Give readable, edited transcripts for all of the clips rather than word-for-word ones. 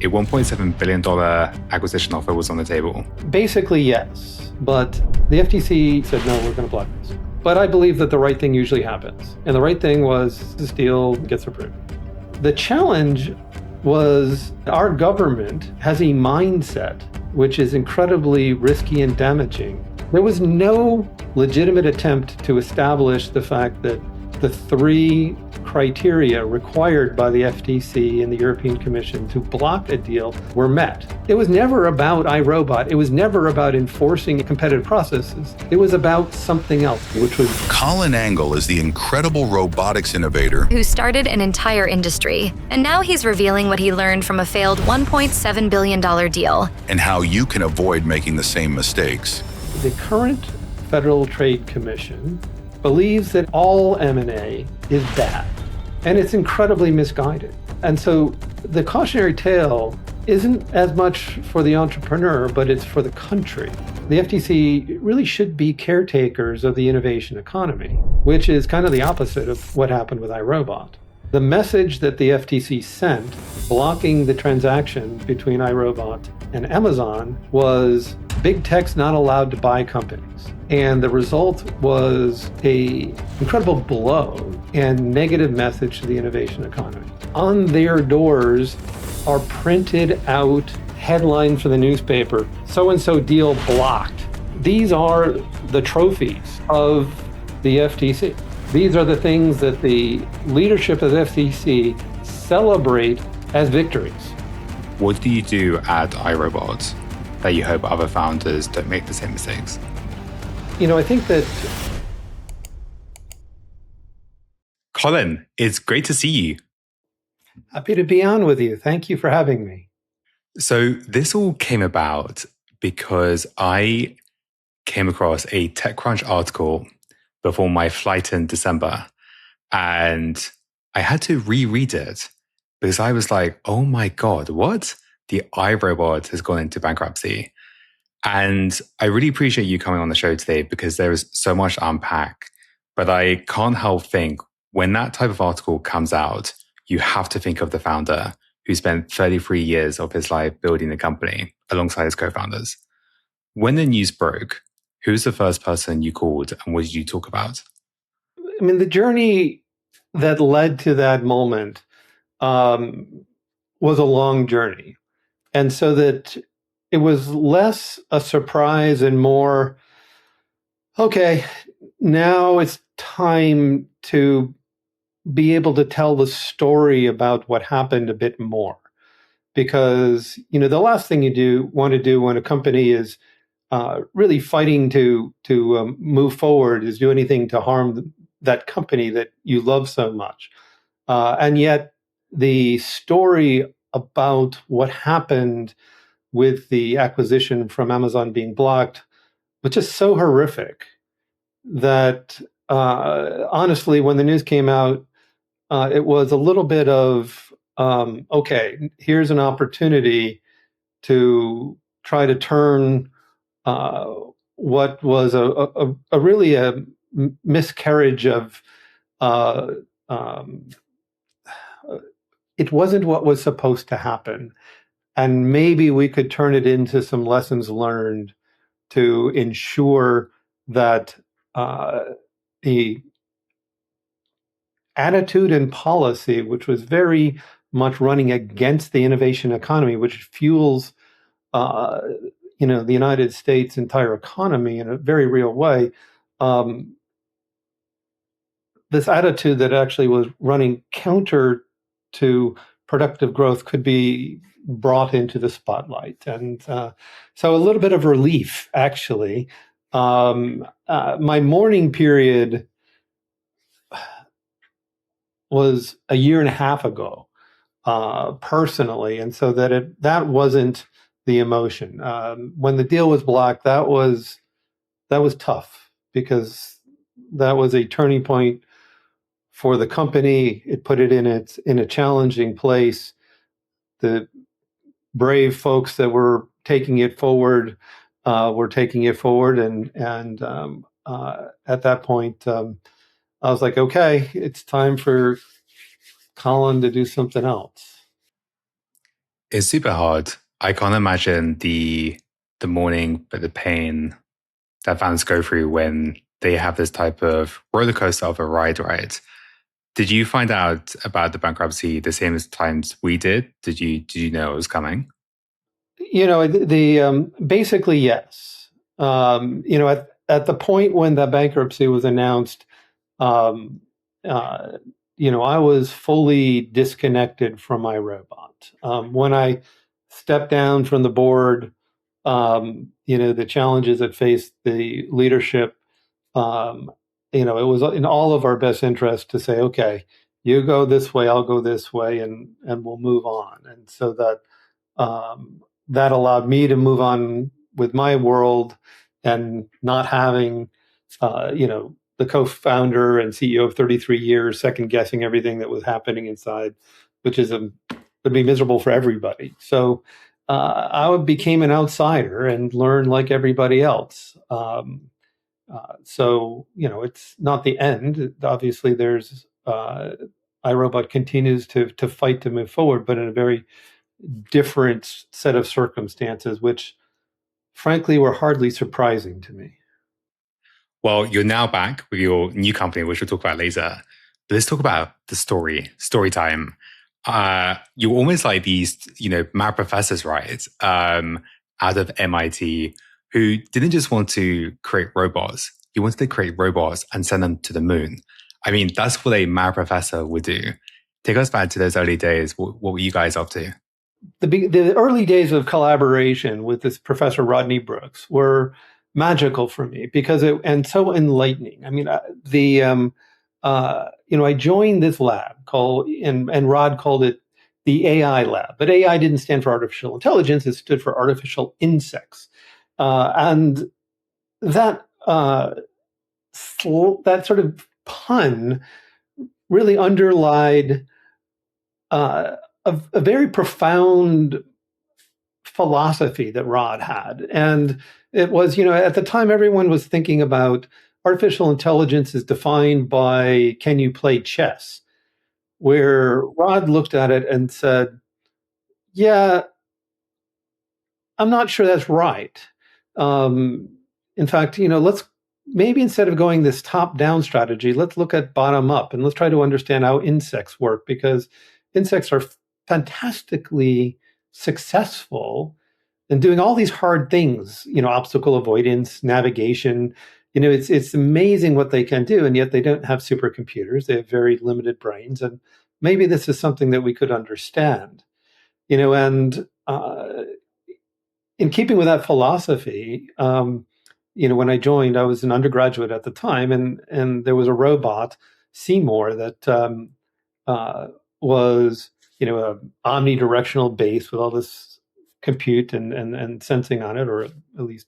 a $1.7 billion acquisition offer was on the table. Basically, yes. But the FTC said, no, we're going to block this. But I believe that the right thing usually happens. And the right thing was this deal gets approved. The challenge was our government has a mindset which is incredibly risky and damaging. There was no legitimate attempt to establish the fact that the three criteria required by the FTC and the European Commission to block a deal were met. It was never about iRobot. It was never about enforcing competitive processes. It was about something else, which was... Colin Angle is the incredible robotics innovator who started an entire industry. And now he's revealing what he learned from a failed $1.7 billion deal. and how you can avoid making the same mistakes. The current Federal Trade Commission believes that all M&A is bad, and it's incredibly misguided. And so the cautionary tale isn't as much for the entrepreneur, but it's for the country. The FTC really should be caretakers of the innovation economy, which is kind of the opposite of what happened with iRobot. The message that the FTC sent, blocking the transaction between iRobot and Amazon, was big tech's not allowed to buy companies. And the result was an incredible blow and negative message to the innovation economy. On their doors are printed out headlines for the newspaper, so-and-so deal blocked. These are the trophies of the FTC. These are the things that the leadership of the FTC celebrate as victories. What do you do at iRobot that you hope other founders don't make the same mistakes? I think that... Colin, it's great to see you. Happy to be on with you. Thank you for having me. So this all came about because I came across a TechCrunch article before my flight in December, and I had to reread it because I was like, oh my God, what? The iRobot has gone into bankruptcy. And I really appreciate you coming on the show today because there is so much to unpack. But I can't help think when that type of article comes out, you have to think of the founder who spent 33 years of his life building the company alongside his co-founders. When the news broke, who's the first person you called and what did you talk about? I mean, the journey that led to that moment was a long journey. And so that it was less a surprise and more, okay, now it's time to be able to tell the story about what happened a bit more. Because, the last thing you want to do when a company is really fighting to move forward is do anything to harm that company that you love so much. And yet the story about what happened with the acquisition from Amazon being blocked was just so horrific that honestly, when the news came out, it was a little bit of, okay, here's an opportunity to try to turn what was a really a miscarriage of, it wasn't what was supposed to happen. And maybe we could turn it into some lessons learned to ensure that the attitude and policy, which was very much running against the innovation economy, which fuels the United States' entire economy in a very real way, this attitude that actually was running counter to productive growth could be brought into the spotlight. And so a little bit of relief, actually. My mourning period was a year and a half ago, personally. And so that wasn't the emotion. When the deal was blocked, that was tough because that was a turning point for the company. It put it in a challenging place. The brave folks that were taking it forward were taking it forward, and at that point, I was like, okay, it's time for Colin to do something else. It's super hard. I can't imagine the morning, but the pain that fans go through when they have this type of roller coaster of a ride, right? Did you find out about the bankruptcy the same as times we did? Did you know it was coming? Basically yes. At the point when the bankruptcy was announced, um, uh, I was fully disconnected from iRobot. When I stepped down from the board, the challenges that faced the leadership, um, it was in all of our best interest to say, okay, you go this way, I'll go this way, and we'll move on. And so that allowed me to move on with my world and not having, the co-founder and CEO of 33 years second guessing everything that was happening inside, which would be miserable for everybody. So I became an outsider and learned like everybody else. It's not the end. Obviously, there's iRobot continues to fight to move forward, but in a very different set of circumstances, which frankly were hardly surprising to me. Well, you're now back with your new company, which we'll talk about later. But let's talk about the story time. You're almost like these, mad professors, right? Out of MIT, who didn't just want to create robots. You wanted to create robots and send them to the moon. I mean, that's what a mad professor would do. Take us back to those early days. What were you guys up to? The early days of collaboration with this Professor Rodney Brooks were magical for me because and so enlightening. I mean, I joined this lab and Rod called it the AI lab, but AI didn't stand for artificial intelligence; it stood for artificial insects, and that that sort of pun really underlied a very profound philosophy that Rod had. And it was, at the time, everyone was thinking about artificial intelligence is defined by can you play chess? Where Rod looked at it and said, yeah, I'm not sure that's right. In fact, let's maybe instead of going this top down strategy, let's look at bottom up and let's try to understand how insects work because insects are fantastically successful in doing all these hard things, obstacle avoidance, navigation. It's amazing what they can do, and yet they don't have supercomputers. They have very limited brains, and maybe this is something that we could understand. And in keeping with that philosophy, when I joined, I was an undergraduate at the time, and there was a robot, Seymour, that was a omnidirectional base with all this compute and sensing on it, or at least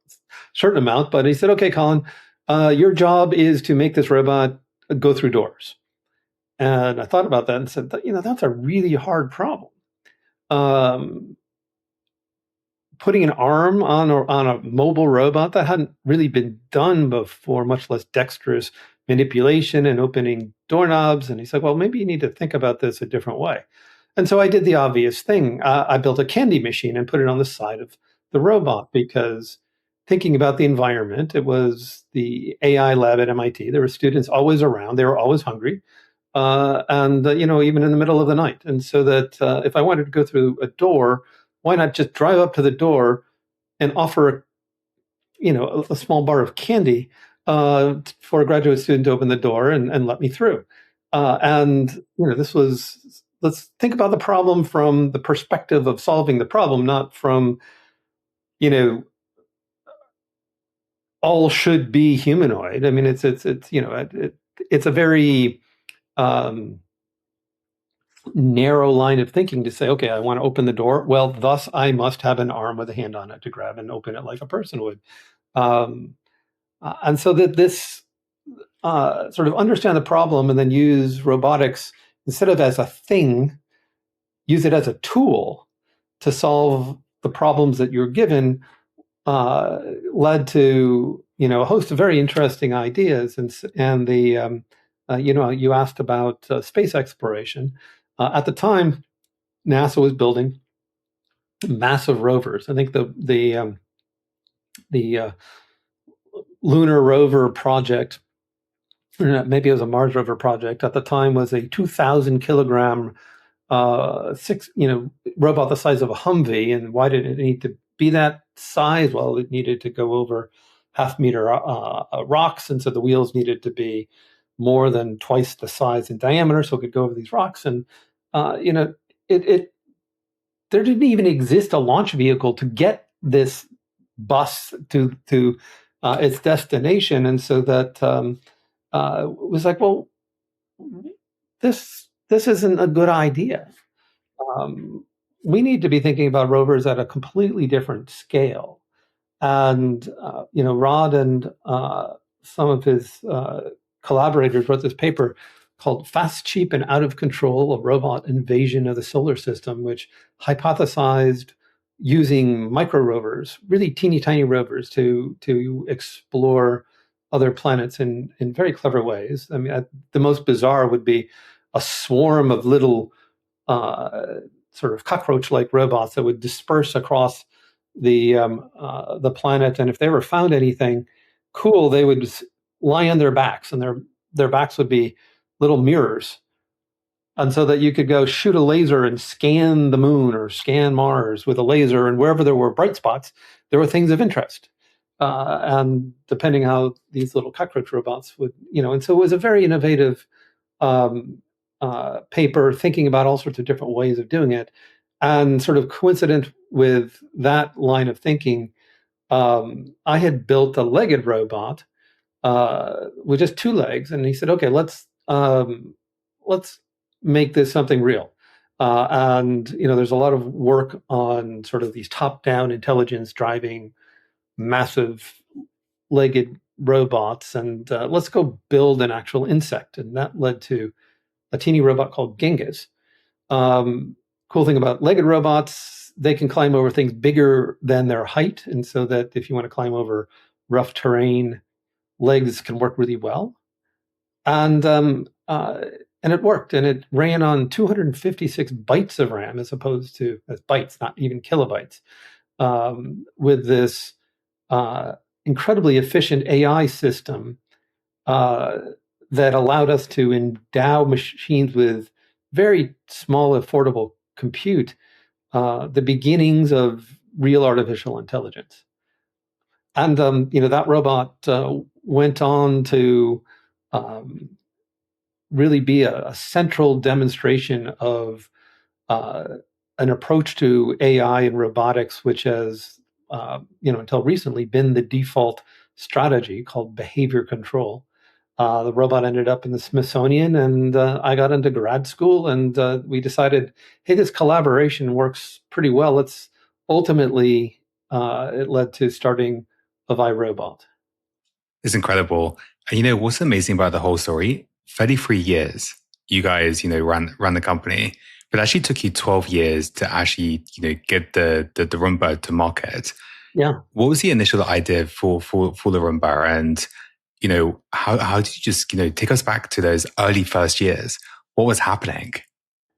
a certain amount. But he said, "Okay, Colin, your job is to make this robot go through doors." And I thought about that and said, that's a really hard problem. Putting an arm on a mobile robot that hadn't really been done before, much less dexterous manipulation and opening doorknobs. And he said, well, maybe you need to think about this a different way. And so I did the obvious thing. I built a candy machine and put it on the side of the robot because thinking about the environment, it was the AI lab at MIT. There were students always around. They were always hungry. Even in the middle of the night. And so that if I wanted to go through a door, why not just drive up to the door and offer, a small bar of candy for a graduate student to open the door and let me through. Let's think about the problem from the perspective of solving the problem, not from, all should be humanoid. I mean, it's a very narrow line of thinking to say, okay, I want to open the door. Well, thus I must have an arm with a hand on it to grab and open it like a person would. And so that this sort of understand the problem and then use robotics instead of as a thing, use it as a tool to solve the problems that you're given, led to a host of very interesting ideas. And the you asked about space exploration. At the time, NASA was building massive rovers. I think the lunar rover project, or maybe it was a Mars rover project at the time, was a 2,000 kilogram robot the size of a Humvee. And why did it need to be that size? Well, it needed to go over half-meter rocks, and so the wheels needed to be more than twice the size in diameter, so it could go over these rocks. And it there didn't even exist a launch vehicle to get this bus to its destination, and so that was like, well, this isn't a good idea. We need to be thinking about rovers at a completely different scale. And Rod and some of his collaborators wrote this paper called "Fast, Cheap, and Out of Control: A Robot Invasion of the Solar System," which hypothesized using micro rovers, really teeny tiny rovers, to explore other planets in very clever ways. I mean, the most bizarre would be a swarm of little sort of cockroach-like robots that would disperse across the planet, and if they ever found anything cool, they would lie on their backs, and their backs would be little mirrors, and so that you could go shoot a laser and scan the moon or scan Mars with a laser, and wherever there were bright spots, there were things of interest. And depending how these little cockroach robots would, and so it was a very innovative paper thinking about all sorts of different ways of doing it. And sort of coincident with that line of thinking, I had built a legged robot with just two legs, and he said, "Okay, let's make this something real." And there's a lot of work on sort of these top-down intelligence driving massive legged robots, and let's go build an actual insect, and that led to a teeny robot called Genghis. Cool thing about legged robots, they can climb over things bigger than their height, and so that if you want to climb over rough terrain, legs can work really well. And it worked, and it ran on 256 bytes of RAM as opposed to as bytes, not even kilobytes, with this incredibly efficient AI system that allowed us to endow machines with very small, affordable compute, the beginnings of real artificial intelligence. And that robot went on to really be a central demonstration of an approach to AI and robotics, which has until recently been the default strategy, called behavior control. The robot ended up in the Smithsonian, and I got into grad school, and we decided, hey, this collaboration works pretty well. Let's ultimately, it led to starting of iRobot. It's incredible. And what's amazing about the whole story? 33 years you guys, ran the company, but it actually took you 12 years to actually, get the Roomba to market. Yeah. What was the initial idea for the Roomba? And how did you just, take us back to those early first years? What was happening?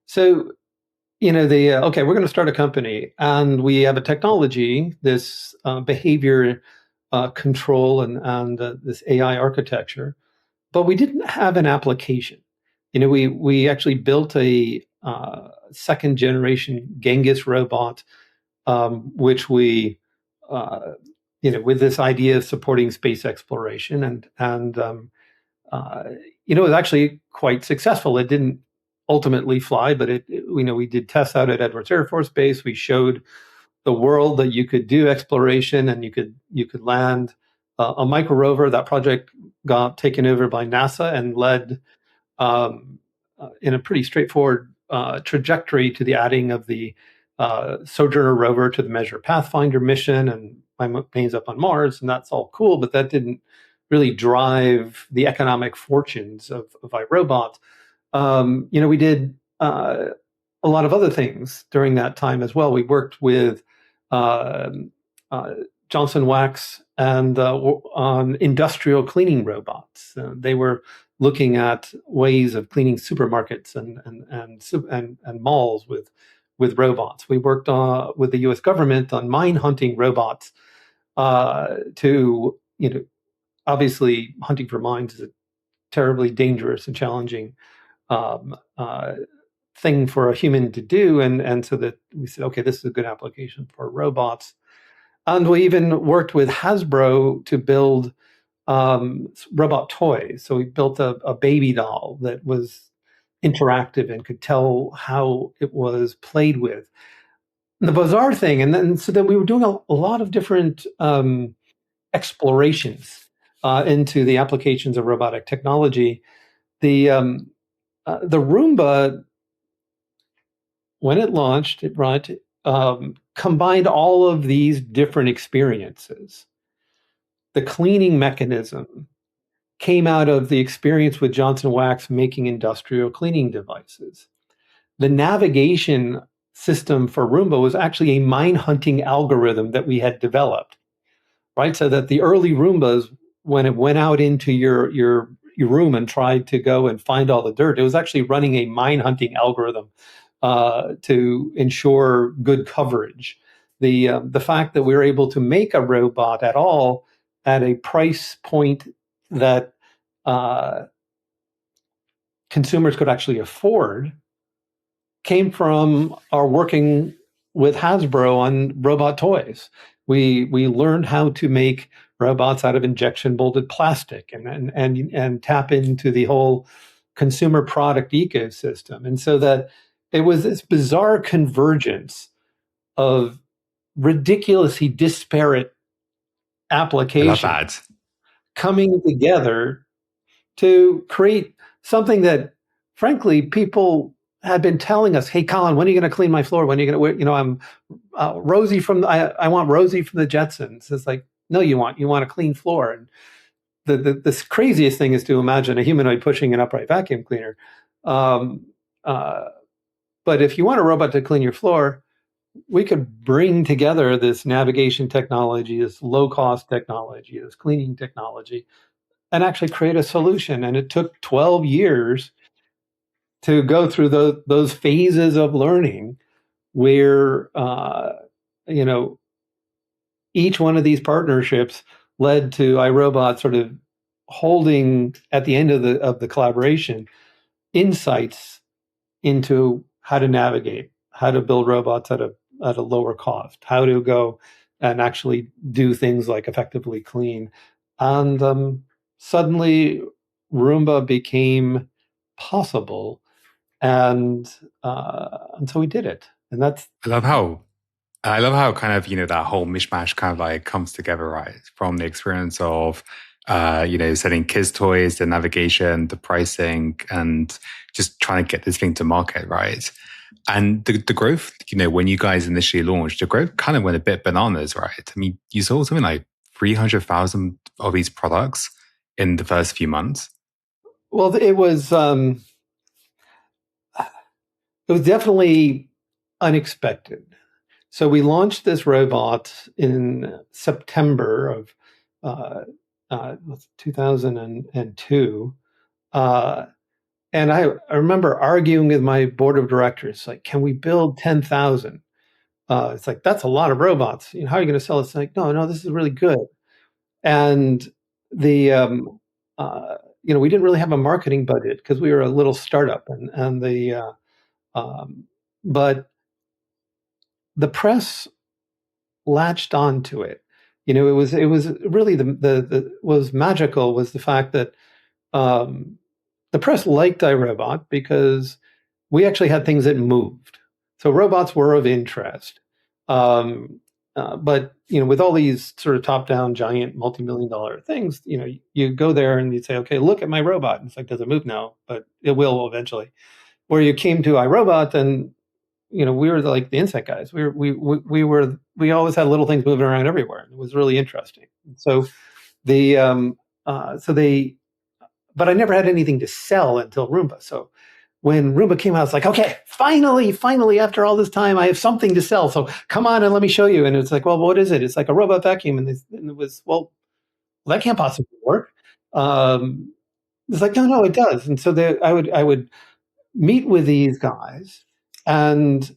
So, okay, we're going to start a company, and we have a technology, this behavior control and this AI architecture, but we didn't have an application. We actually built a second generation Genghis robot, which we with this idea of supporting space exploration, and it was actually quite successful. It didn't ultimately fly, but we did tests out at Edwards Air Force Base. We showed the world that you could do exploration, and you could land a micro rover. That project got taken over by NASA and led in a pretty straightforward trajectory to the adding of the Sojourner rover to the Measure Pathfinder mission, and my name's up on Mars, and that's all cool, but that didn't really drive the economic fortunes of iRobot. We did a lot of other things during that time as well. We worked with Johnson Wax and on industrial cleaning robots. They were looking at ways of cleaning supermarkets and malls with with robots. We worked with the U.S. government on mine hunting robots to, obviously hunting for mines is a terribly dangerous and challenging thing for a human to do. And so that we said, okay, this is a good application for robots. And we even worked with Hasbro to build robot toys. So we built a baby doll that was interactive and could tell how it was played with. And the bizarre thing, so then we were doing a lot of different explorations into the applications of robotic technology. The Roomba, when it launched, combined all of these different experiences. The cleaning mechanism came out of the experience with Johnson Wax making industrial cleaning devices. The navigation system for Roomba was actually a mine hunting algorithm that we had developed, right? So that the early Roombas, when it went out into your room and tried to go and find all the dirt, it was actually running a mine hunting algorithm to ensure good coverage. The fact that we were able to make a robot at all at a price point that consumers could actually afford came from our working with Hasbro on robot toys. We learned how to make robots out of injection molded plastic and tap into the whole consumer product ecosystem. And so that it was this bizarre convergence of ridiculously disparate I love applications that. coming together to create something that, frankly, people had been telling us, "Hey, Colin, when are you going to clean my floor? When are you going to, I'm Rosie from, I want Rosie from the Jetsons." It's like, no, you want a clean floor. And the craziest thing is to imagine a humanoid pushing an upright vacuum cleaner. But if you want a robot to clean your floor, we could bring together this navigation technology, this low-cost technology, this cleaning technology, and actually create a solution. And it took 12 years to go through those phases of learning where, each one of these partnerships led to iRobot sort of holding at the end of the collaboration insights into how to navigate, how to build robots at a lower cost, how to go and actually do things like effectively clean. And suddenly Roomba became possible. And so we did it. And that's I love how kind of, that whole mishmash kind of like comes together, right? From the experience of, selling kids' toys, the navigation, the pricing, and just trying to get this thing to market, right? And the growth, when you guys initially launched, the growth kind of went a bit bananas, right? I mean, you sold something like 300,000 of these products in the first few months. Well, it was definitely unexpected. So we launched this robot in September of 2002. And I remember arguing with my board of directors, like, can we build 10,000? It's like, that's a lot of robots. How are you going to sell it? It's like, no, this is really good. And we didn't really have a marketing budget because we were a little startup, but the press latched onto it. It was really what was magical was the fact that the press liked iRobot because we actually had things that moved. So robots were of interest. But with all these sort of top-down, giant, multi-million-dollar things, you go there and you say, "Okay, look at my robot." And it's like, does it move? No, but it will eventually. Where you came to iRobot, and we were like the insect guys. We always had little things moving around everywhere. It was really interesting. So but I never had anything to sell until Roomba. So when Roomba came out, it's like, okay, finally, after all this time, I have something to sell. So come on and let me show you. And it's like, well, what is it? It's like a robot vacuum. And it was, well, that can't possibly work. It's like, no, it does. And so I would meet with these guys, and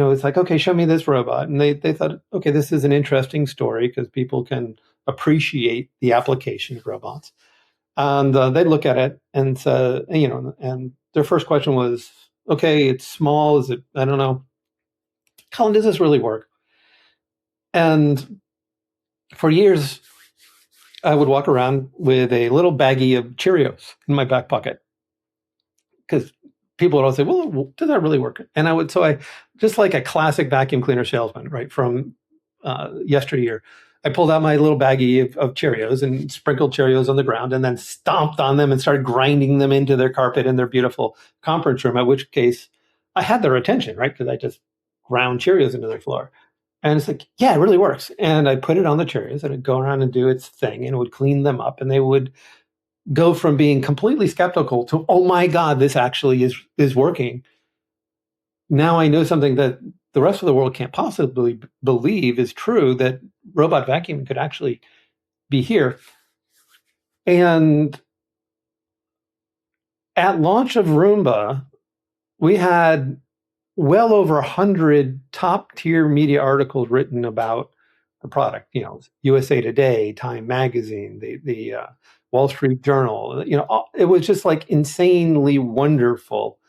it's like, okay, show me this robot. And they thought, okay, this is an interesting story because people can appreciate the application of robots. And they'd look at it and say, and their first question was, okay, it's small. Is it, I don't know. Colin, does this really work? And for years, I would walk around with a little baggie of Cheerios in my back pocket because people would always say, well, does that really work? And I just like a classic vacuum cleaner salesman, right, from yesteryear, I pulled out my little baggie of Cheerios and sprinkled Cheerios on the ground and then stomped on them and started grinding them into their carpet in their beautiful conference room, at which case I had their attention, right, because I just ground Cheerios into their floor. And it's like, yeah, it really works. And I put it on the Cheerios and it'd go around and do its thing and it would clean them up. And they would go from being completely skeptical to, oh my God, this actually is working. Now I know something that the rest of the world can't possibly believe is true, that robot vacuum could actually be here. And at launch of Roomba, we had well over 100 top tier media articles written about the product. USA Today, Time Magazine, the Wall Street Journal. It was just like insanely wonderful,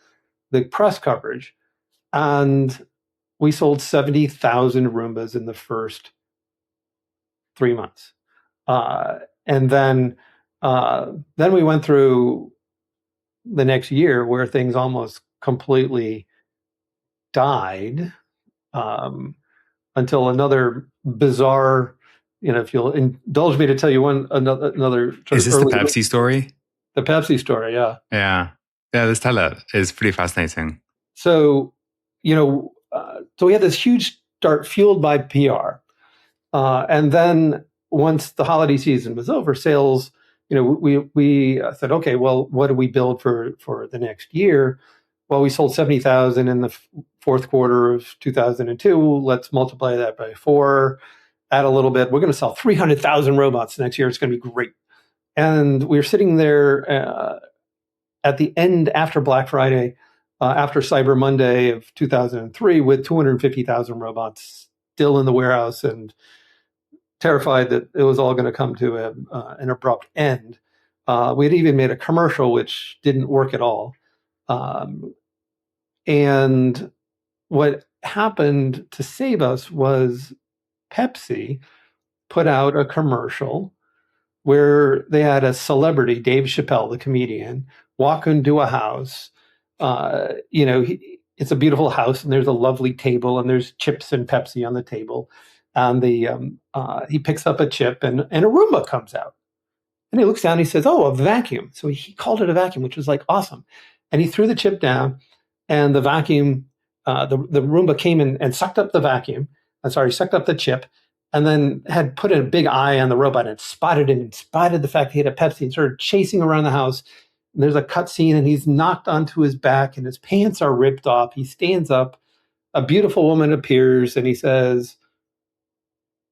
the press coverage. And we sold 70,000 Roombas in the first 3 months. And then we went through the next year where things almost completely died until another bizarre, if you'll indulge me to tell you another sort Is this the Pepsi story? The Pepsi story, yeah. Yeah, let's tell it. It's pretty fascinating. So, so we had this huge start fueled by PR. And then once the holiday season was over, sales, we said, okay, well, what do we build for the next year? Well, we sold 70,000 in the fourth quarter of 2002. Let's multiply that by 4, add a little bit. We're going to sell 300,000 robots next year. It's going to be great. And we were sitting there at the end after Black Friday, after Cyber Monday of 2003, with 250,000 robots still in the warehouse and terrified that it was all going to come to an abrupt end. We had even made a commercial which didn't work at all. And what happened to save us was Pepsi put out a commercial where they had a celebrity, Dave Chappelle, the comedian, walk into a house. It's a beautiful house and there's a lovely table and there's chips and Pepsi on the table. And he picks up a chip and a Roomba comes out. And he looks down and he says, oh, a vacuum. So he called it a vacuum, which was like awesome. And he threw the chip down and the vacuum, the Roomba came in and sucked up sucked up the chip and then had put a big eye on the robot and spotted him and spotted the fact he had a Pepsi and started chasing around the house. And there's a cut scene and he's knocked onto his back and his pants are ripped off. He stands up. A beautiful woman appears and he says,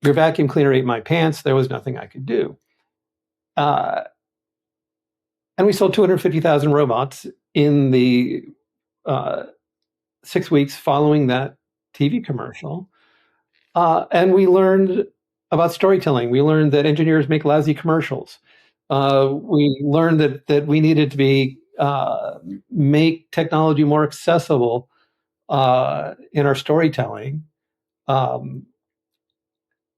your vacuum cleaner ate my pants. There was nothing I could do. And we sold 250,000 robots in the 6 weeks following that TV commercial. And we learned about storytelling. We learned that engineers make lousy commercials. We learned that we needed to make technology more accessible in our storytelling.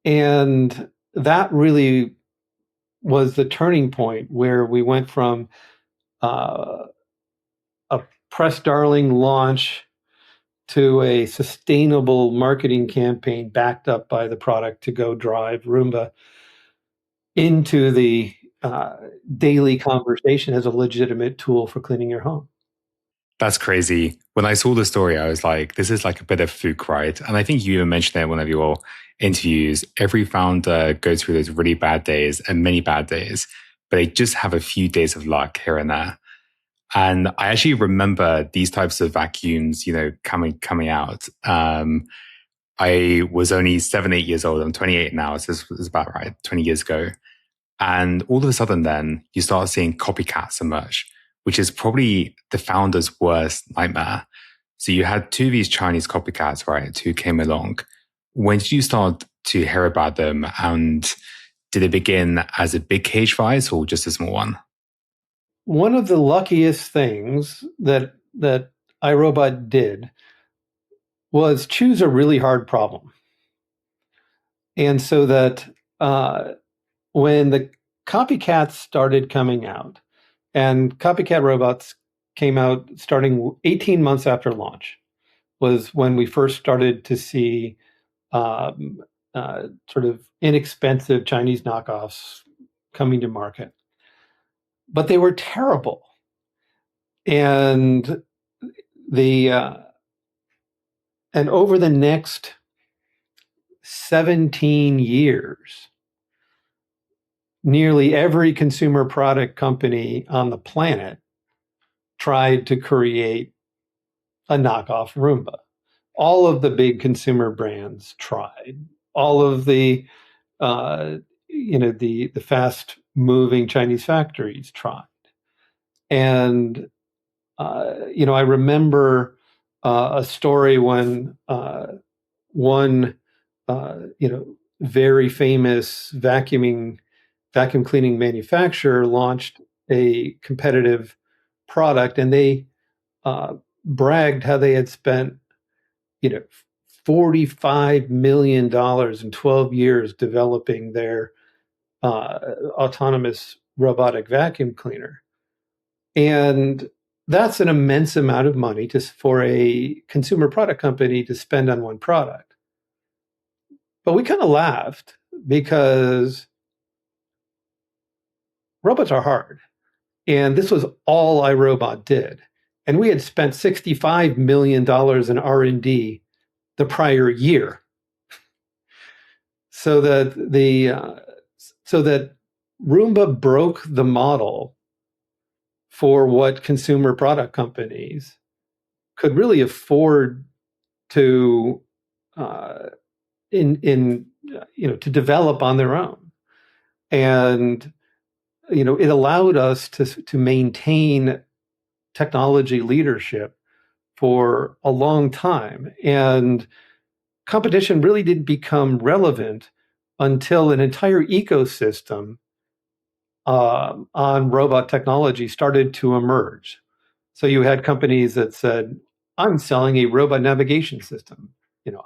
And that really was the turning point where we went from a press darling launch to a sustainable marketing campaign backed up by the product to go drive Roomba into the daily conversation as a legitimate tool for cleaning your home. That's crazy. When I saw the story, I was like, this is like a bit of fluke, right? And I think you even mentioned it in one of your interviews. Every founder goes through those really bad days and many bad days, but they just have a few days of luck here and there. And I actually remember these types of vacuums, coming out. I was only 7-8 years old. I'm 28 now. So this was about 20 years ago. And all of a sudden then you start seeing copycats emerge, which is probably the founder's worst nightmare. So you had two of these Chinese copycats, right, who came along. When did you start to hear about them? And did it begin as a big cage fight or just a small one? One of the luckiest things that iRobot did was choose a really hard problem. And so that when the copycats started coming out, and copycat robots came out starting 18 months after launch, was when we first started to see sort of inexpensive Chinese knockoffs coming to market. But they were terrible. And and over the next 17 years, nearly every consumer product company on the planet tried to create a knockoff Roomba. All of the big consumer brands tried. All of the the fast moving Chinese factories tried. And I remember a story when one very famous vacuum cleaning manufacturer launched a competitive product, and they bragged how they had spent $45 million in 12 years developing their autonomous robotic vacuum cleaner. And that's an immense amount of money for a consumer product company to spend on one product. But we kind of laughed because robots are hard. And this was all iRobot did. And we had spent $65 million in R&D the prior year. So that Roomba broke the model for what consumer product companies could really afford to to develop on their own. And it allowed us to maintain technology leadership for a long time. And competition really didn't become relevant until an entire ecosystem on robot technology started to emerge. So you had companies that said, I'm selling a robot navigation system.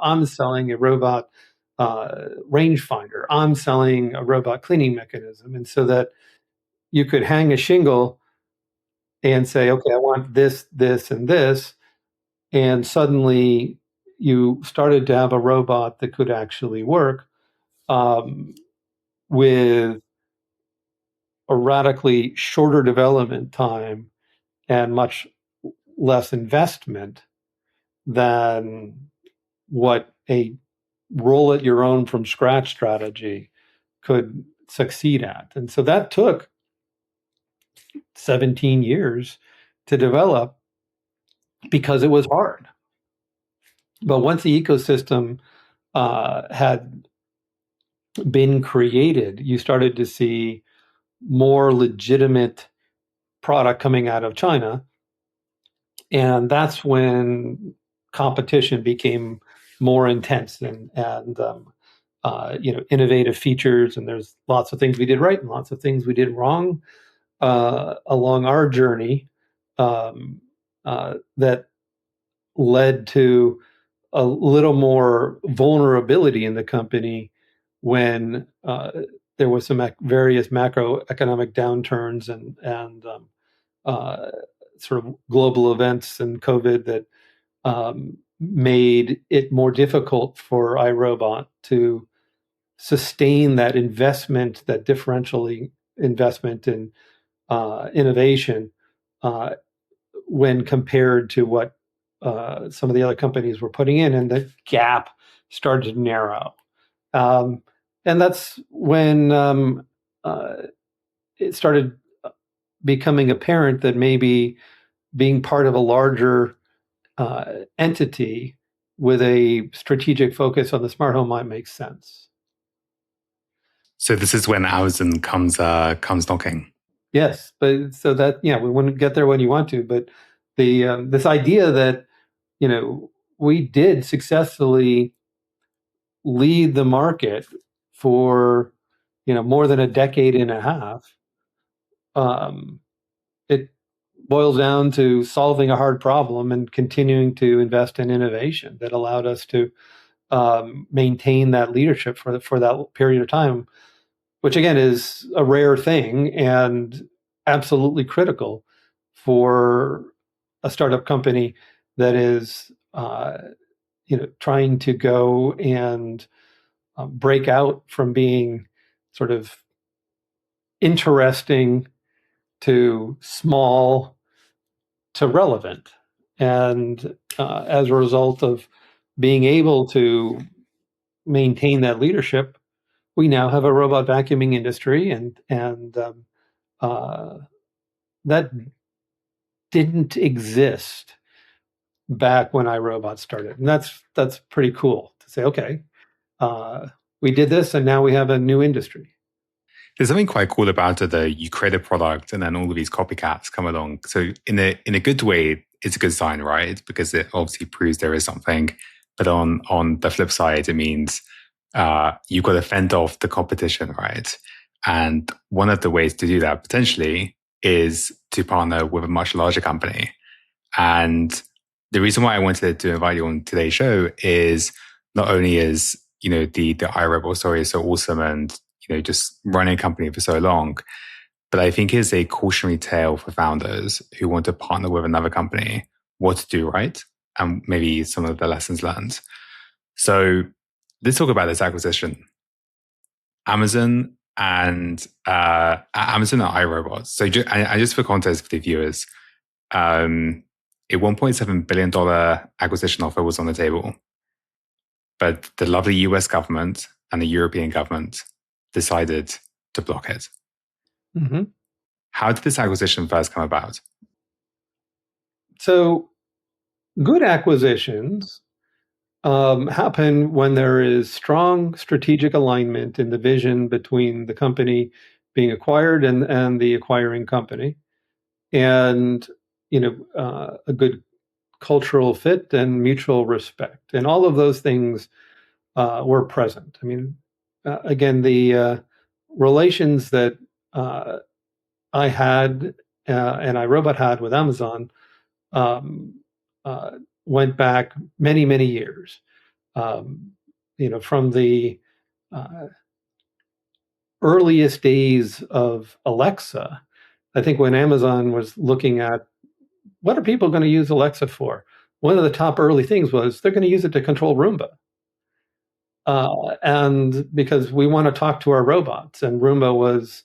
I'm selling a robot rangefinder. I'm selling a robot cleaning mechanism. And so that you could hang a shingle and say, okay, I want this, this, and this. And suddenly you started to have a robot that could actually work with a radically shorter development time and much less investment than what a roll it your own from scratch strategy could succeed at. And so that took 17 years to develop because it was hard. But once the ecosystem had been created, you started to see more legitimate product coming out of China. And that's when competition became more intense and innovative features. And there's lots of things we did right and lots of things we did wrong along our journey that led to a little more vulnerability in the company when there was some various macroeconomic downturns and sort of global events and COVID that made it more difficult for iRobot to sustain that investment, that differential investment in innovation when compared to what some of the other companies were putting in, and the gap started to narrow. And that's when it started becoming apparent that maybe being part of a larger entity with a strategic focus on the smart home might make sense. So this is when Amazon comes knocking. Yes, but so that we wouldn't get there when you want to. But the this idea that we did successfully lead the market for more than a decade and a half. It boils down to solving a hard problem and continuing to invest in innovation that allowed us to maintain that leadership for that period of time, which again is a rare thing and absolutely critical for a startup company that is trying to go and break out from being sort of interesting to small to relevant. And as a result of being able to maintain that leadership, we now have a robot vacuuming industry, and that didn't exist back when iRobot started, and that's pretty cool to say. Okay, we did this, and now we have a new industry. There's something quite cool about it, though. You create a product, and then all of these copycats come along. So in a good way, it's a good sign, right? Because it obviously proves there is something. But on the flip side, it means you've got to fend off the competition, right? And one of the ways to do that potentially is to partner with a much larger company. And the reason why I wanted to invite you on today's show is not only is the iRobot story is so awesome and just running a company for so long, but I think it's a cautionary tale for founders who want to partner with another company, what to do right, and maybe some of the lessons learned. So let's talk about this acquisition. Amazon and iRobot. So just for context for the viewers, a $1.7 billion acquisition offer was on the table, but the lovely US government and the European government decided to block it. Mm-hmm. How did this acquisition first come about? So good acquisitions happen when there is strong strategic alignment in the vision between the company being acquired and the acquiring company, and a good cultural fit and mutual respect, and all of those things were present. I mean, again, the relations that I had and iRobot had with Amazon went back many, many years. From the earliest days of Alexa, I think when Amazon was looking at what are people going to use Alexa for, one of the top early things was they're going to use it to control Roomba. And because we want to talk to our robots, and Roomba was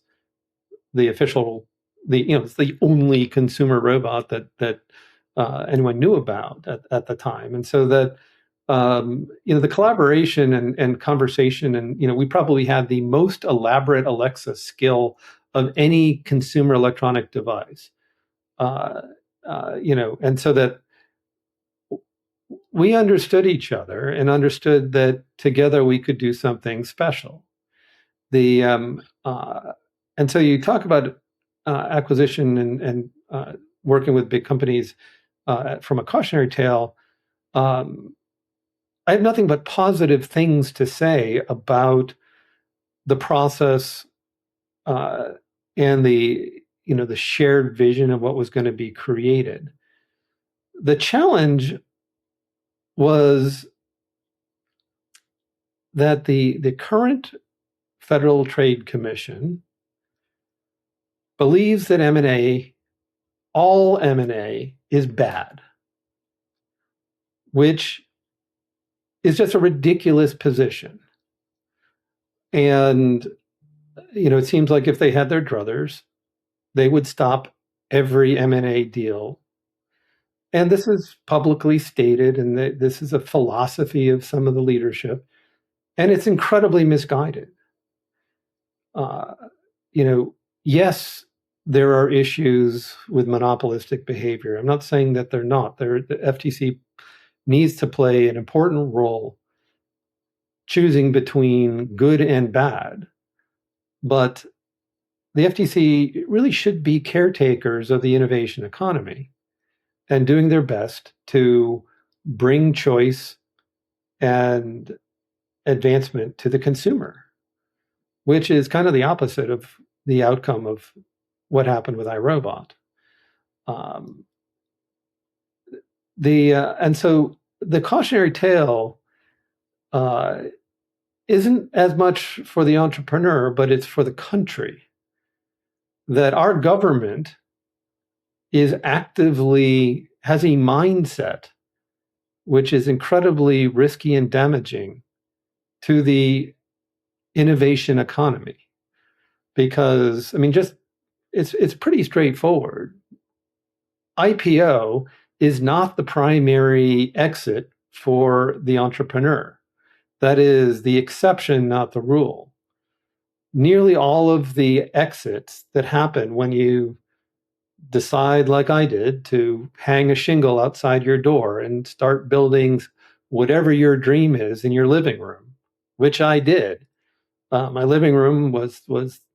the official, it's the only consumer robot that anyone knew about at the time. And so that, the collaboration and conversation, and, we probably had the most elaborate Alexa skill of any consumer electronic device. And so that we understood each other and understood that together we could do something special. And so you talk about acquisition and working with big companies from a cautionary tale. I have nothing but positive things to say about the process and the shared vision of what was going to be created. The challenge was that the current Federal Trade Commission believes that M&A, all M&A, is bad, which is just a ridiculous position. And, it seems like if they had their druthers, they would stop every M&A deal. And this is publicly stated, and this is a philosophy of some of the leadership, and it's incredibly misguided. Yes, there are issues with monopolistic behavior. I'm not saying that they're not. The FTC needs to play an important role choosing between good and bad. But the FTC really should be caretakers of the innovation economy and doing their best to bring choice and advancement to the consumer, which is kind of the opposite of the outcome of what happened with iRobot. And so the cautionary tale isn't as much for the entrepreneur, but it's for the country. That our government has a mindset which is incredibly risky and damaging to the innovation economy. Because, I mean, it's pretty straightforward. IPO is not the primary exit for the entrepreneur. That is the exception, not the rule. Nearly all of the exits that happen when you decide, like I did, to hang a shingle outside your door and start building whatever your dream is in your living room, which I did. My living room was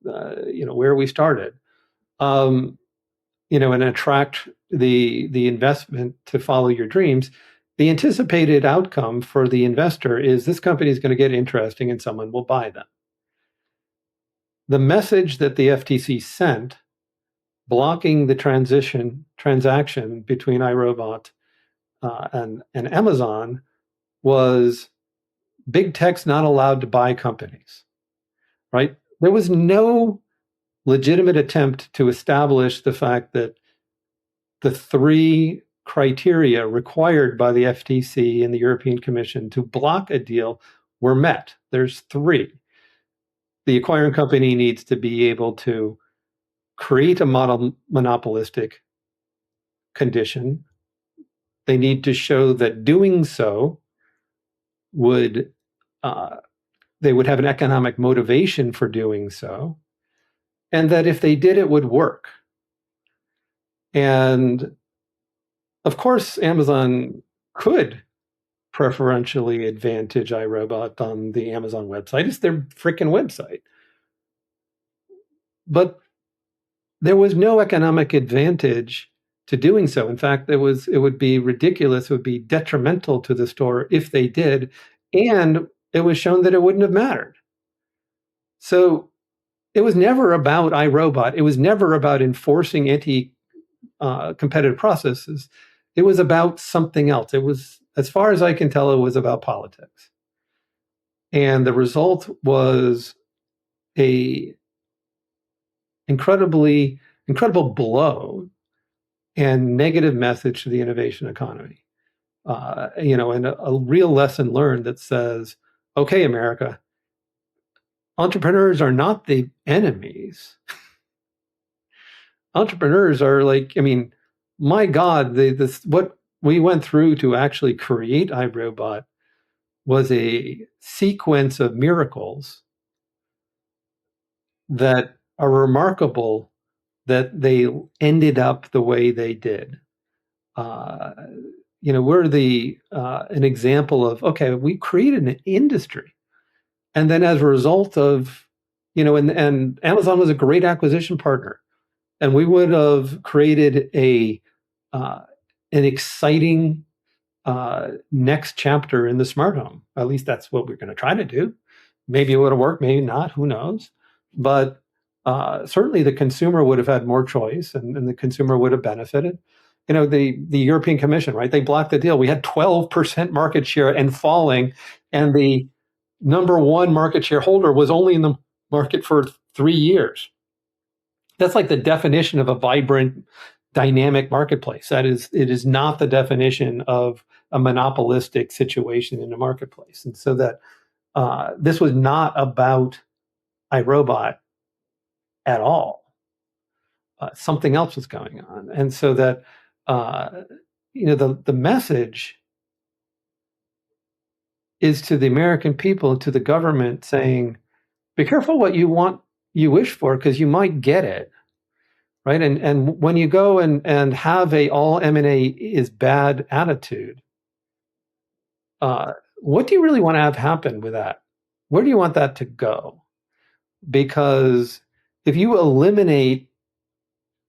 where we started. And attract the investment to follow your dreams. The anticipated outcome for the investor is this company is going to get interesting and someone will buy them. The message that the FTC sent, blocking the transaction between iRobot and Amazon, was big tech's not allowed to buy companies, right? There was no legitimate attempt to establish the fact that the three criteria required by the FTC and the European Commission to block a deal were met. There's three. The acquiring company needs to be able to create a monopolistic condition. They need to show that doing so they would have an economic motivation for doing so, and that if they did, it would work. And of course, Amazon could preferentially advantage iRobot on the Amazon website. It's their freaking website. But there was no economic advantage to doing so. In fact, it would be ridiculous, it would be detrimental to the store if they did, and it was shown that it wouldn't have mattered. So it was never about iRobot. It was never about enforcing anti-competitive processes. It was about something else. It was, as far as I can tell, it was about politics. And the result was a incredible blow and negative message to the innovation economy. And a real lesson learned that says, okay, America, entrepreneurs are not the enemies. Entrepreneurs are my God, what we went through to actually create iRobot was a sequence of miracles that are remarkable that they ended up the way they did. We're an example of, okay, we created an industry. And then as a result of, and Amazon was a great acquisition partner. And we would have created an exciting next chapter in the smart home. At least that's what we're going to try to do. Maybe it would have worked, maybe not, who knows? But certainly the consumer would have had more choice and the consumer would have benefited. The European Commission, right? They blocked the deal. We had 12% market share and falling, and the number one market share holder was only in the market for 3 years. That's like the definition of a vibrant, dynamic marketplace. It is not the definition of a monopolistic situation in a marketplace. And so that this was not about iRobot at all. Something else was going on. And so that, the message is to the American people, to the government, saying, be careful what you wish for, because you might get it. Right. And when you go and have all M&A is bad attitude, what do you really want to have happen with that? Where do you want that to go? Because if you eliminate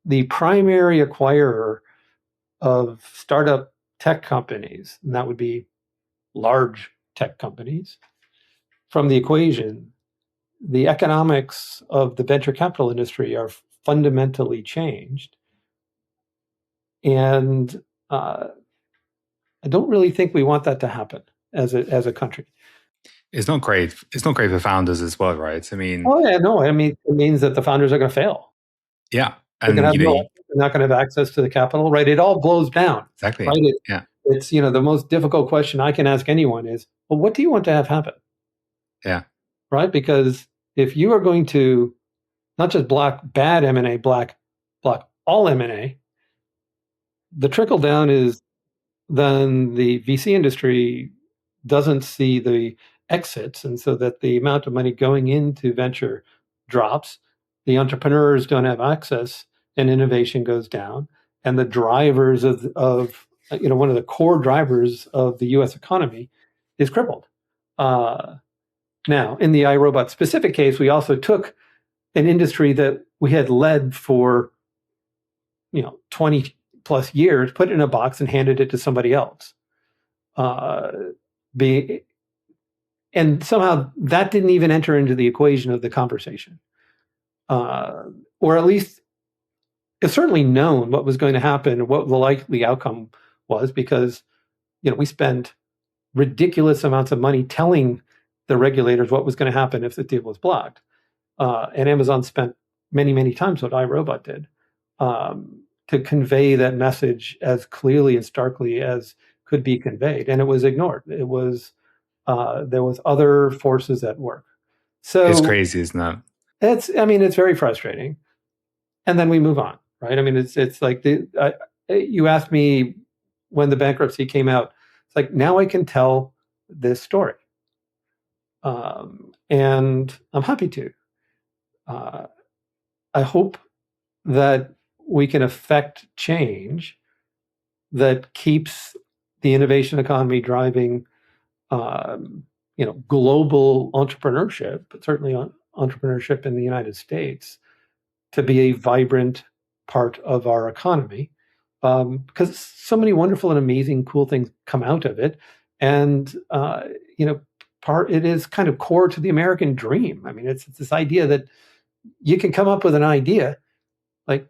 the primary acquirer of startup tech companies, and that would be large tech companies, from the equation, the economics of the venture capital industry are fundamentally changed. And I don't really think we want that to happen as a country. It's not great. It's not great for founders as well, right? I mean, oh yeah, no, I mean, it means that the founders are going to fail. yeah, They're and they're not going to have access to the capital, right? It all blows down. exactly, right? yeah, It's the most difficult question I can ask anyone is, well, what do you want to have happen? yeah, Right? Because if you are going to not just block bad M&A, block all M&A, the trickle down is then the VC industry doesn't see the exits, and so that the amount of money going into venture drops. The entrepreneurs don't have access, and innovation goes down. And the drivers of one of the core drivers of the U.S. economy is crippled. Now, in the iRobot specific case, we also took an industry that we had led for 20 plus years, put it in a box, and handed it to somebody else. And somehow that didn't even enter into the equation of the conversation, or at least it's certainly known what was going to happen, what the likely outcome was, because we spent ridiculous amounts of money telling the regulators what was going to happen if the deal was blocked. And Amazon spent many, many times what iRobot did to convey that message as clearly and starkly as could be conveyed, and it was ignored. It was there was other forces at work. So it's crazy, isn't it? It's very frustrating. And then we move on, right? I mean, it's like you asked me when the bankruptcy came out. It's like, now I can tell this story, and I'm happy to. I hope that we can affect change that keeps the innovation economy driving, global entrepreneurship, but certainly entrepreneurship in the United States, to be a vibrant part of our economy, because so many wonderful and amazing, cool things come out of it, and it is kind of core to the American dream. I mean, it's this idea that you can come up with an idea, like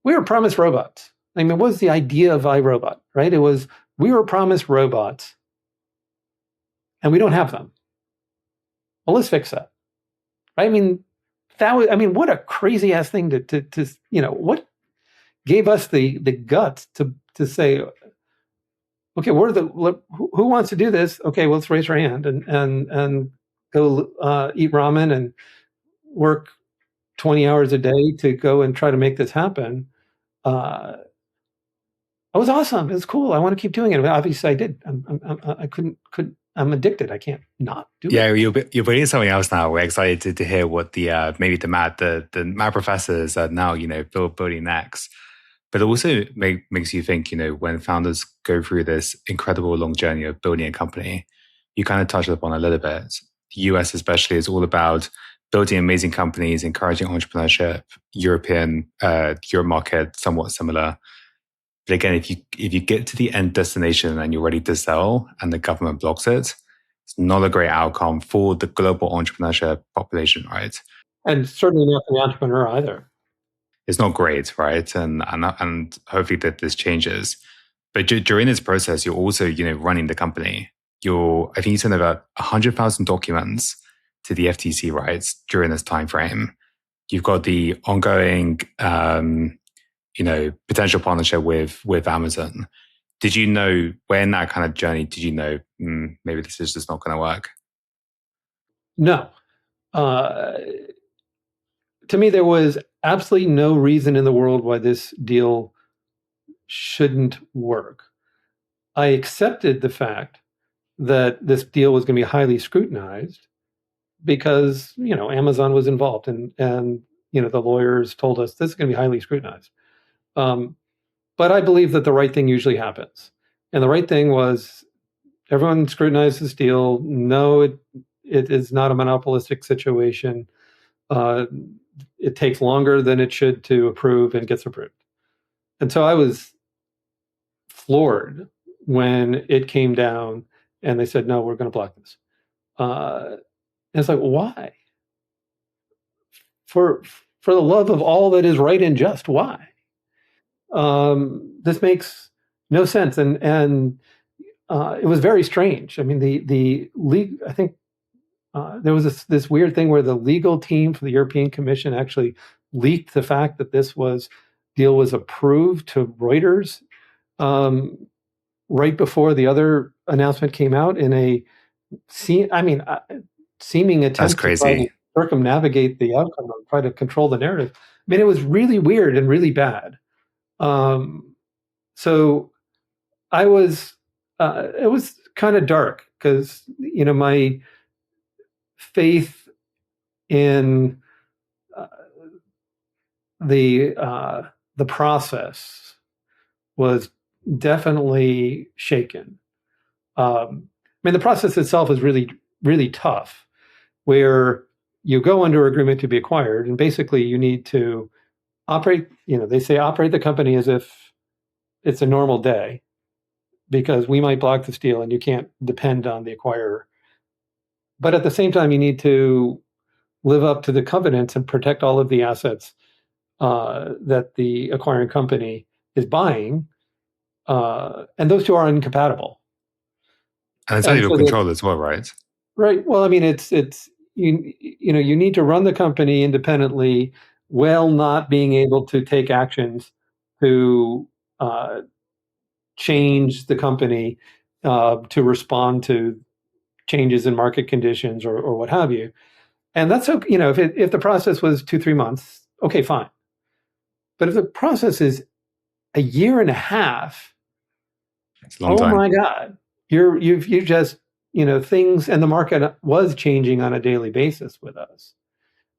we were promised robots. I mean, what was the idea of iRobot, right? It was, we were promised robots, and we don't have them. Well, let's fix that, right? I mean, what a crazy ass thing to what gave us the guts to say, okay, who wants to do this? Okay, well, let's raise our hand and go eat ramen and work 20 hours a day to go and try to make this happen. It was awesome. It was cool. I want to keep doing it. Obviously, I did. I couldn't. I'm addicted. I can't not do it. Yeah, you're bringing something else now. We're excited to hear what the maybe the math professors are now building next. But it also makes you think, when founders go through this incredible long journey of building a company, you kind of touched upon a little bit. The US especially is all about building amazing companies, encouraging entrepreneurship. Europe market, somewhat similar. But again, if you get to the end destination and you're ready to sell and the government blocks it, it's not a great outcome for the global entrepreneurship population, right? And certainly not for the entrepreneur either. It's not great, right? And hopefully that this changes. But during this process, you're also, running the company. I think you sent about 100,000 documents to the FTC, right, during this time frame. You've got the ongoing, potential partnership with Amazon. Did you know, when that kind of journey, did you know maybe this is just not going to work? No. To me, there was absolutely no reason in the world why this deal shouldn't work. I accepted the fact that this deal was going to be highly scrutinized because, Amazon was involved, and the lawyers told us this is going to be highly scrutinized. But I believe that the right thing usually happens. And the right thing was, everyone scrutinized this deal. No, it is not a monopolistic situation. It takes longer than it should to approve, and gets approved. And so I was floored when it came down and they said, no, we're going to block this. And it's like, why? For the love of all that is right and just, why? This makes no sense. And it was very strange. I mean, the league, I think there was this weird thing where the legal team for the European Commission actually leaked the fact that this deal was approved to Reuters right before the other announcement came out in a seeming attempt to try to circumnavigate the outcome or try to control the narrative. I mean, it was really weird and really bad. So I was, it was kind of dark because, my faith in the process was definitely shaken. The process itself is really, really tough, where you go under agreement to be acquired, and basically you need to operate, they say operate the company as if it's a normal day, because we might block this deal and you can't depend on the acquirer. But at the same time, you need to live up to the covenants and protect all of the assets that the acquiring company is buying. And those two are incompatible. And it's out of your control as well, right? Right. Well, it's you need to run the company independently while not being able to take actions to change the company to respond to changes in market conditions or what have you. And that's okay. If the process was 2-3 months, okay, fine. But if the process is a year and a half, it's a long time. My God, you've just, things, and the market was changing on a daily basis with us.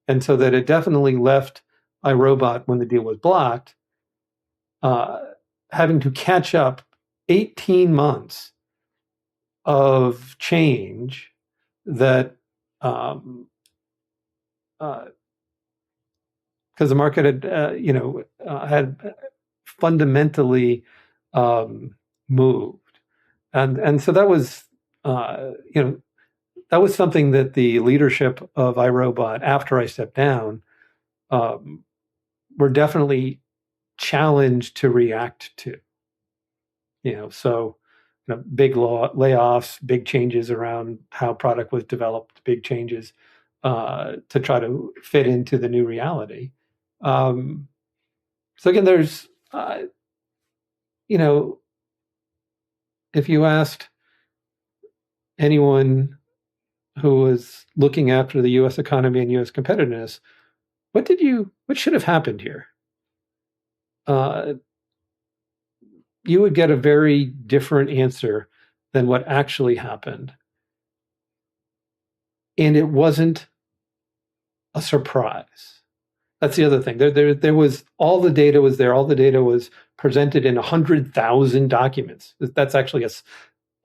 And so that it definitely left iRobot, when the deal was blocked, having to catch up 18 months of change that, because the market had, had fundamentally moved, and so that was, that was something that the leadership of iRobot, after I stepped down, were definitely challenged to react to. So big layoffs, big changes around how product was developed, big changes to try to fit into the new reality. So again, there's, if you asked anyone who was looking after the U.S. economy and U.S. competitiveness, what should have happened here? You would get a very different answer than what actually happened. And it wasn't a surprise. That's the other thing. There was, all the data was there. All the data was presented in 100,000 documents. That's actually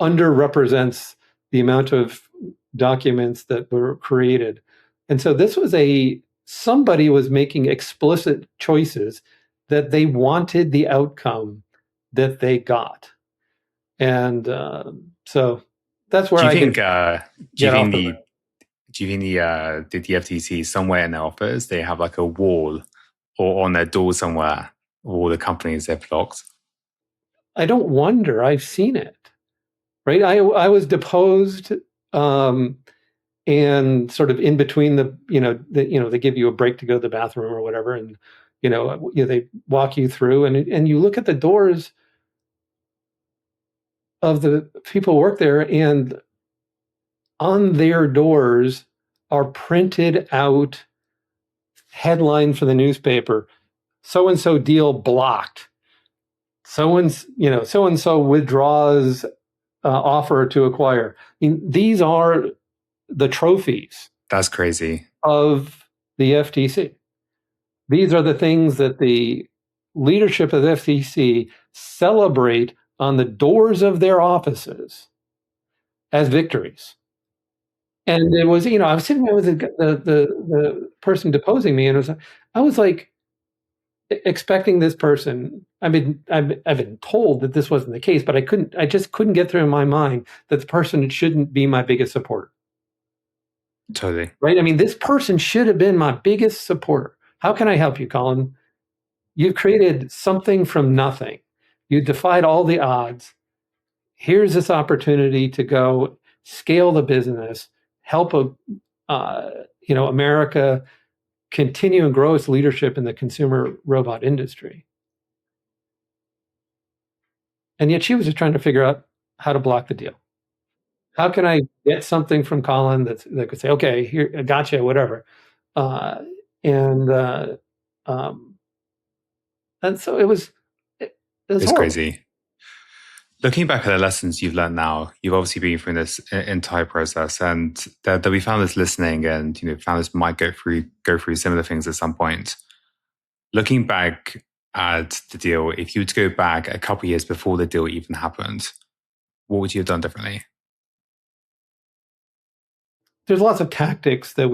underrepresents the amount of documents that were created. And so this was somebody was making explicit choices that they wanted the outcome that they got. And so that's where do you think the FTC, somewhere in their office, they have like a wall or on their door somewhere of all the companies they've blocked? I don't wonder. I've seen it. Right. I was deposed, and sort of in between they give you a break to go to the bathroom or whatever, and they walk you through, and you look at the doors of the people who work there, and on their doors are printed out headlines for the newspaper: so and so deal blocked, so and so withdraws offer to acquire. I mean, these are the trophies. That's crazy. Of the FTC. These are the things that the leadership of the FTC celebrate on the doors of their offices as victories. And it was, I was sitting there with the person deposing me, and I was like, expecting this person. I've been told that this wasn't the case, but I just couldn't get through in my mind that the person shouldn't be my biggest supporter. Totally. Right? I mean, this person should have been my biggest supporter. How can I help you, Colin? You've created something from nothing. You defied all the odds. Here's this opportunity to go scale the business, help America continue and grow its leadership in the consumer robot industry. And yet she was just trying to figure out how to block the deal. How can I get something from Colin that could say, okay, here, I gotcha, whatever. And so it was It's horrible. crazy. Looking back at the lessons you've learned now, you've obviously been through this entire process, and that we found this listening, and founders might go through similar things at some point. Looking back at the deal, if you were to go back a couple of years before the deal even happened, what would you have done differently? There's lots of tactics that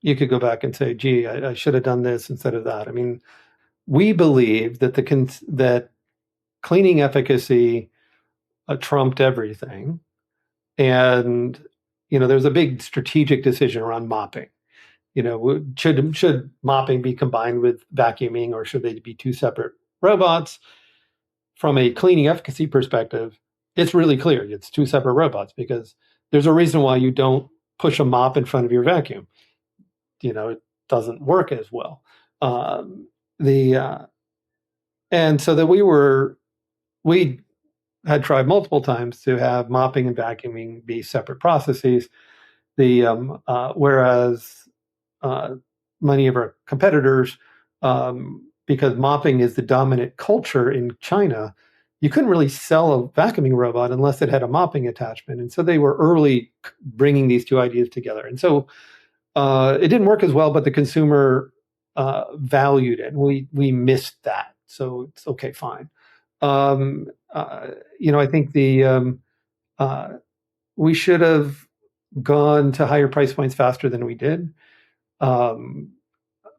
you could go back and say, gee, I should have done this instead of that. I mean, we believe that that cleaning efficacy trumped everything. And, there's a big strategic decision around mopping. Should mopping be combined with vacuuming, or should they be two separate robots? From a cleaning efficacy perspective, it's really clear it's two separate robots, because there's a reason why you don't push a mop in front of your vacuum. It doesn't work as well. And so that we had tried multiple times to have mopping and vacuuming be separate processes. Whereas many of our competitors, because mopping is the dominant culture in China, you couldn't really sell a vacuuming robot unless it had a mopping attachment. And so they were early bringing these two ideas together. And so it didn't work as well, but the consumer valued it. We missed that. So it's okay, fine. I think we should have gone to higher price points faster than we did,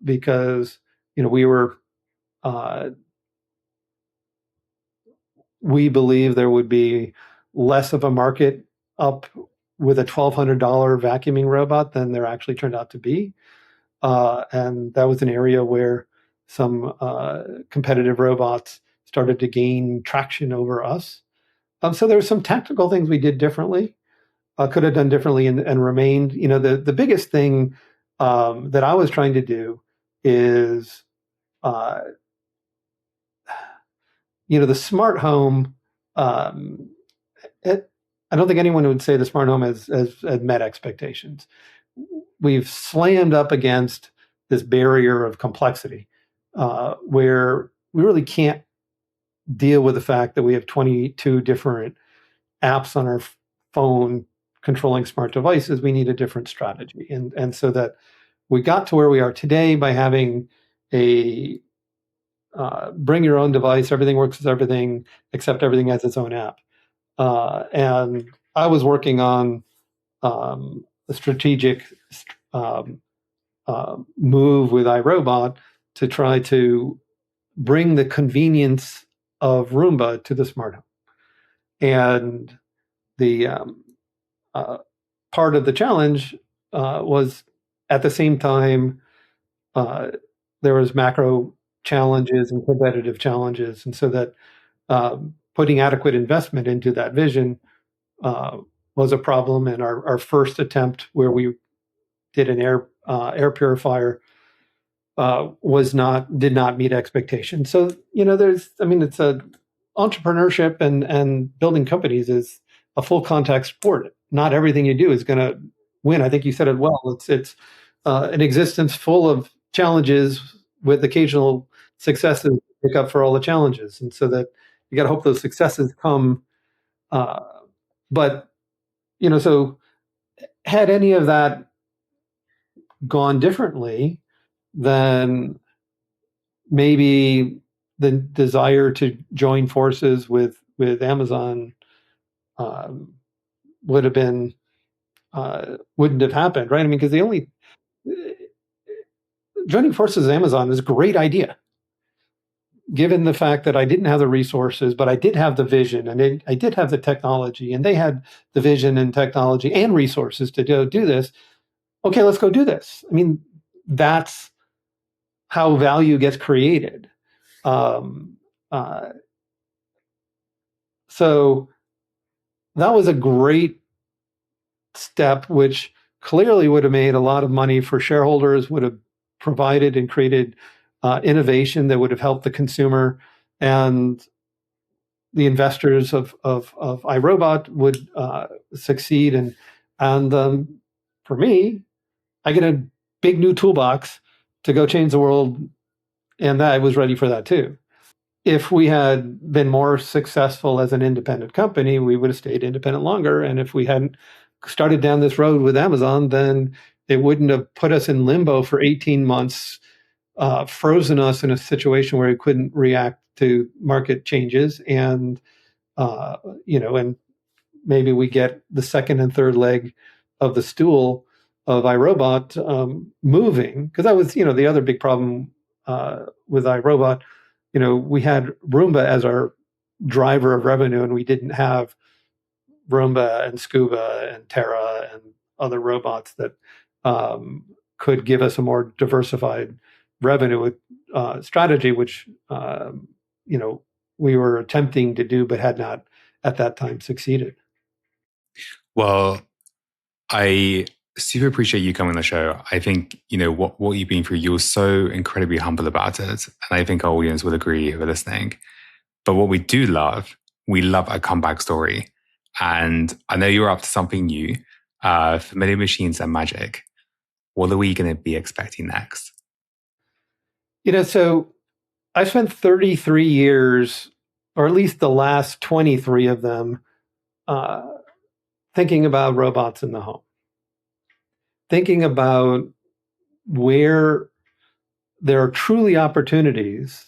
because we believe there would be less of a market up with a $1,200 vacuuming robot than there actually turned out to be. And that was an area where some competitive robots started to gain traction over us. So there were some tactical things we did differently, could have done differently, and remained. The biggest thing that I was trying to do is, the smart home. I don't think anyone would say the smart home has met expectations. We've slammed up against this barrier of complexity, where we really can't deal with the fact that we have 22 different apps on our phone controlling smart devices. We need a different strategy. And so that we got to where we are today by having a bring your own device, everything works with everything, except everything has its own app. And I was working on a strategic move with iRobot to try to bring the convenience of Roomba to the smart home. And the part of the challenge was, at the same time, there was macro challenges and competitive challenges. And so that putting adequate investment into that vision was a problem. And our first attempt, where we did an air purifier, did not meet expectations. So, it's a entrepreneurship and building companies is a full contact sport. Not everything you do is going to win. I think you said it well. It's an existence full of challenges with occasional successes to pick up for all the challenges. And so that you got to hope those successes come. But, so had any of that gone differently, then maybe the desire to join forces with Amazon would have been wouldn't have happened, right? I mean, because joining forces with Amazon is a great idea. given the fact that I didn't have the resources, but I did have the vision and I did have the technology, and they had the vision and technology and resources to do this. Okay, let's go do this. I mean, that's how value gets created. So that was a great step, which clearly would have made a lot of money for shareholders, would have provided and created innovation that would have helped the consumer, and the investors of iRobot would succeed. And for me, I get a big new toolbox to go change the world, and I was ready for that too. If we had been more successful as an independent company, we would have stayed independent longer. And if we hadn't started down this road with Amazon, then it wouldn't have put us in limbo for 18 months, frozen us in a situation where we couldn't react to market changes. And, and maybe we get the second and third leg of the stool of iRobot moving. Because that was, the other big problem with iRobot. We had Roomba as our driver of revenue, and we didn't have Roomba and Scuba and Terra and other robots that could give us a more diversified revenue strategy, which we were attempting to do, but had not at that time succeeded. Well, I super appreciate you coming on the show. I think, what you've been through, you're so incredibly humble about it. And I think our audience will agree who are listening. But what we do love, we love a comeback story. And I know you're up to something new, familiar machines and magic. What are we going to be expecting next? So I spent 33 years, or at least the last 23 of them, thinking about robots in the home, thinking about where there are truly opportunities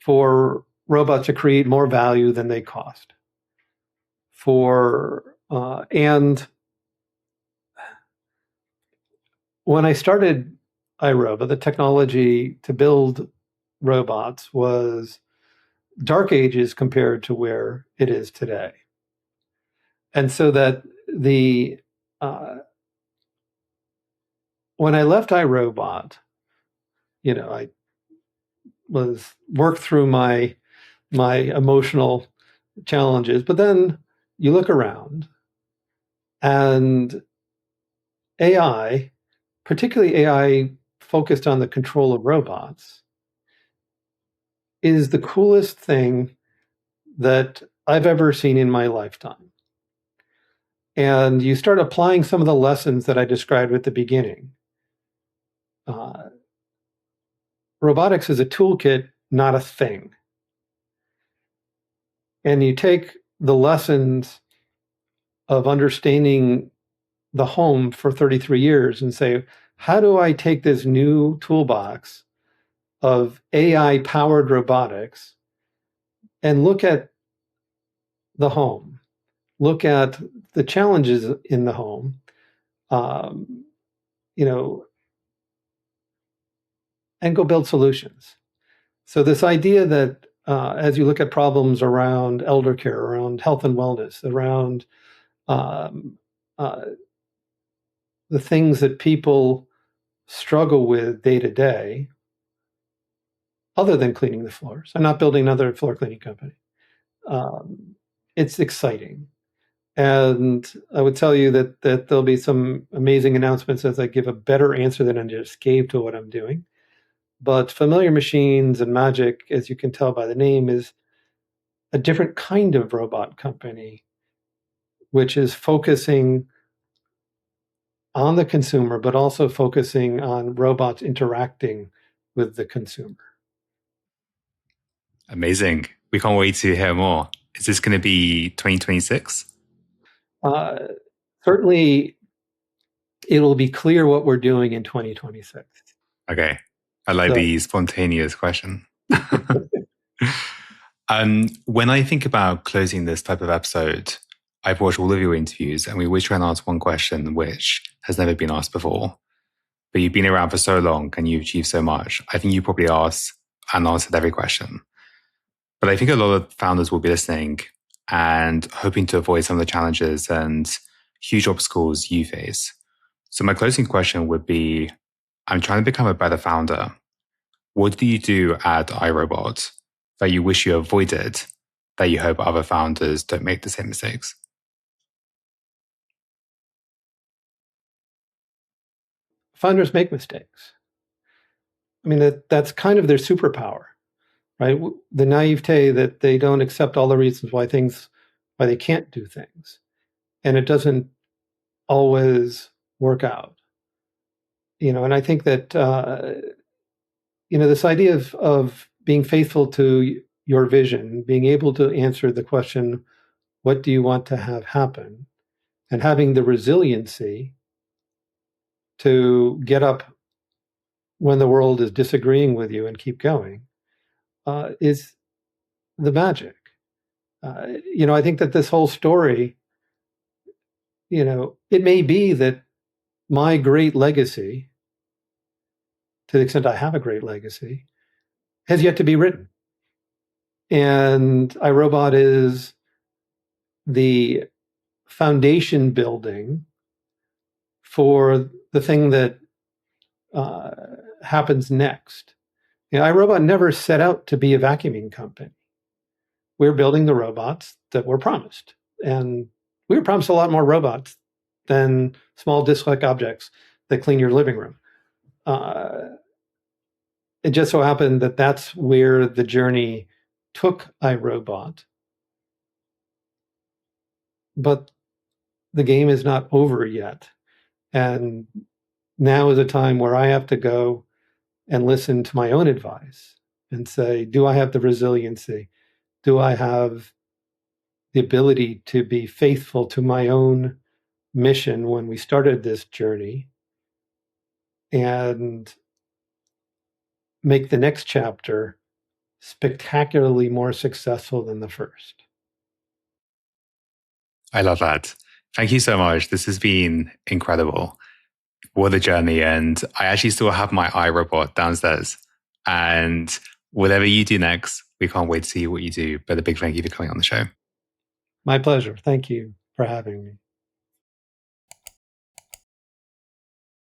for robots to create more value than they cost. And when I started iRobot, the technology to build robots was dark ages compared to where it is today. And so that when I left iRobot, I worked through my emotional challenges, but then you look around and AI, particularly AI focused on the control of robots, is the coolest thing that I've ever seen in my lifetime. And you start applying some of the lessons that I described at the beginning. Robotics is a toolkit, not a thing. And you take the lessons of understanding the home for 33 years and say, how do I take this new toolbox of AI-powered robotics and look at the home, look at the challenges in the home, and go build solutions. So this idea that as you look at problems around elder care, around health and wellness, around the things that people struggle with day to day, other than cleaning the floors, I'm not building another floor cleaning company. It's exciting. And I would tell you that there'll be some amazing announcements as I give a better answer than I just gave to what I'm doing. But Familiar Machines and Magic, as you can tell by the name, is a different kind of robot company, which is focusing on the consumer, but also focusing on robots interacting with the consumer. Amazing. We can't wait to hear more. Is this going to be 2026? Certainly, it'll be clear what we're doing in 2026. Okay. I like the spontaneous question. When I think about closing this type of episode, I've watched all of your interviews and we always try and ask one question which has never been asked before. But you've been around for so long and you've achieved so much. I think you probably ask and answered every question. But I think a lot of founders will be listening and hoping to avoid some of the challenges and huge obstacles you face. So my closing question would be, I'm trying to become a better founder. What do you do at iRobot that you wish you avoided, that you hope other founders don't make the same mistakes? Founders make mistakes. I mean, that's kind of their superpower, right? The naivete that they don't accept all the reasons why they can't do things. And it doesn't always work out. And I think that, this idea of being faithful to your vision, being able to answer the question, what do you want to have happen? And having the resiliency to get up when the world is disagreeing with you and keep going is the magic. I think that this whole story, it may be that my great legacy, to the extent I have a great legacy, has yet to be written. And iRobot is the foundation building for the thing that happens next. iRobot never set out to be a vacuuming company. We're building the robots that were promised. And we were promised a lot more robots than small disc-like objects that clean your living room. It just so happened that that's where the journey took iRobot. But the game is not over yet. And now is a time where I have to go and listen to my own advice and say, do I have the resiliency? Do I have the ability to be faithful to my own mission when we started this journey and make the next chapter spectacularly more successful than the first? I love that. Thank you so much. This has been incredible. What a journey. And I actually still have my iRobot downstairs. And whatever you do next, we can't wait to see what you do. But a big thank you for coming on the show. My pleasure. Thank you for having me.